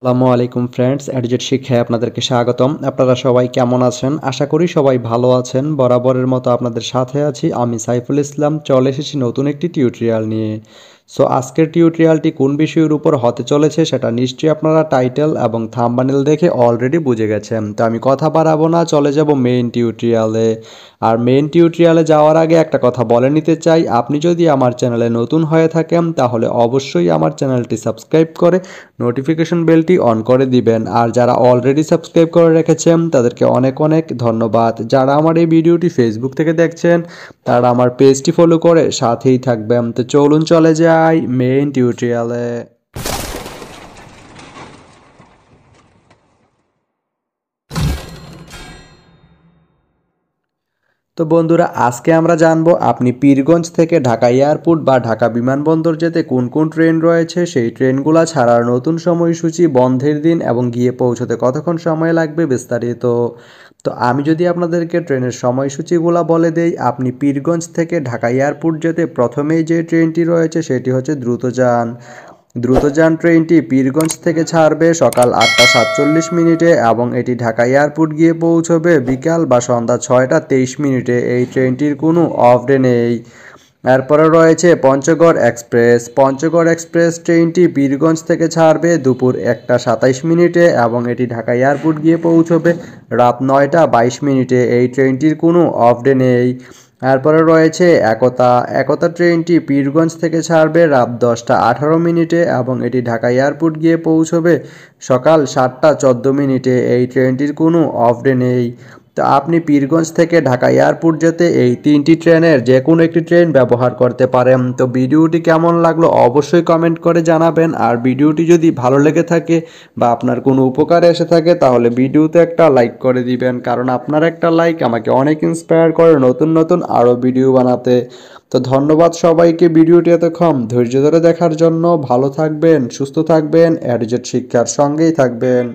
আসসালামু আলাইকুম ফ্রেন্ডস, এডুজেট শিক্ষায় আপনাদেরকে স্বাগতম। আপনারা সবাই কেমন আছেন? আশা করি সবাই ভালো আছেন। বরাবরের মতো আপনাদের সাথে আছি আমি সাইফুল ইসলাম। চলে এসেছি নতুন একটি টিউটোরিয়াল নিয়ে। সো আজকের টিউটোরিয়ালটি কোন বিষয়ের উপর হতে চলেছে সেটা নিশ্চয়ই আপনারা টাইটেল এবং থাম্বনেল দেখে অলরেডি বুঝে গেছেন। তো আমি কথা বাড়াবো না, চলে যাব মেইন টিউটোরিয়ালে। আর মেইন টিউটোরিয়ালে যাওয়ার আগে একটা কথা বলে নিতে চাই, আপনি যদি আমার চ্যানেলে নতুন হয়ে থাকেন তাহলে অবশ্যই আমার চ্যানেলটি সাবস্ক্রাইব করে নোটিফিকেশন বেলটি অন করে দিবেন। আর যারা অলরেডি সাবস্ক্রাইব করে রেখেছেন তাদেরকে অনেক অনেক ধন্যবাদ। যারা আমার এই ভিডিওটি ফেসবুক থেকে দেখছেন তারা আমার পেজটি ফলো করে সাথেই থাকবেন। তো চলুন চলে যাই মেইন টিউটোরিয়ালে। তো বন্ধুরা, আজকে আমরা জানবো আপনি পীরগঞ্জ থেকে ঢাকা এয়ারপোর্ট বা ঢাকা বিমানবন্দর যেতে কোন কোন ট্রেন রয়েছে, সেই ট্রেনগুলো ছাড়ার নতুন সময়সূচি, বন্ধের দিন এবং গিয়ে পৌঁছতে কতক্ষণ সময় লাগবে বিস্তারিত। তো আমি যদি আপনাদেরকে ট্রেনের সময়সূচিগুলো বলে দেই, আপনি পীরগঞ্জ থেকে ঢাকা এয়ারপোর্ট যেতে প্রথমেই যে ট্রেনটি রয়েছে সেটি হচ্ছে দ্রুতযান। দ্রুতযান ট্রেনটি পীরগঞ্জ থেকে ছাড়বে সকাল 8টা 47 মিনিটে এবং এটি ঢাকা এয়ারপোর্ট গিয়ে পৌঁছবে বিকাল বা সন্ধ্যা 6টা 23 মিনিটে। এই ট্রেনটির কোনো অফ ডে নেই। এরপরে রয়েছে পঞ্চগড় এক্সপ্রেস। পঞ্চগড় এক্সপ্রেস ট্রেনটি পীরগঞ্জ থেকে ছাড়বে দুপুর 1টা 27 মিনিটে এবং এটি ঢাকা এয়ারপোর্ট গিয়ে পৌঁছবে রাত 9টা 22 মিনিটে। এই ট্রেনটির কোনো অফ ডে নেই। এরপরে রয়েছে একতা। একতা ট্রেনটি পীরগঞ্জ থেকে ছাড়বে রাত 10টা 18 মিনিটে এবং এটি ঢাকা এয়ারপোর্ট গিয়ে পৌঁছবে সকাল 7টা 14 মিনিটে। এই ট্রেনটির কোনো অফ ডে নেই। তো আপনি পীরগঞ্জ থেকে ঢাকা এয়ারপোর্ট যেতে এই তিনটি ট্রেনের যে কোনো একটি ট্রেন ব্যবহার করতে পারেন। তো ভিডিওটি কেমন লাগলো অবশ্যই কমেন্ট করে জানাবেন। আর ভিডিওটি যদি ভালো লেগে থাকে বা আপনার কোনো উপকারে এসে থাকে তাহলে ভিডিওতে একটা লাইক করে দিবেন, কারণ আপনার একটা লাইক আমাকে অনেক ইন্সপায়ার করে নতুন নতুন আরও ভিডিও বানাতে। তো ধন্যবাদ সবাইকে ভিডিওটি এতক্ষণ ধৈর্য ধরে দেখার জন্য। ভালো থাকবেন, সুস্থ থাকবেন, এডুজেট শিক্ষার সঙ্গেই থাকবেন।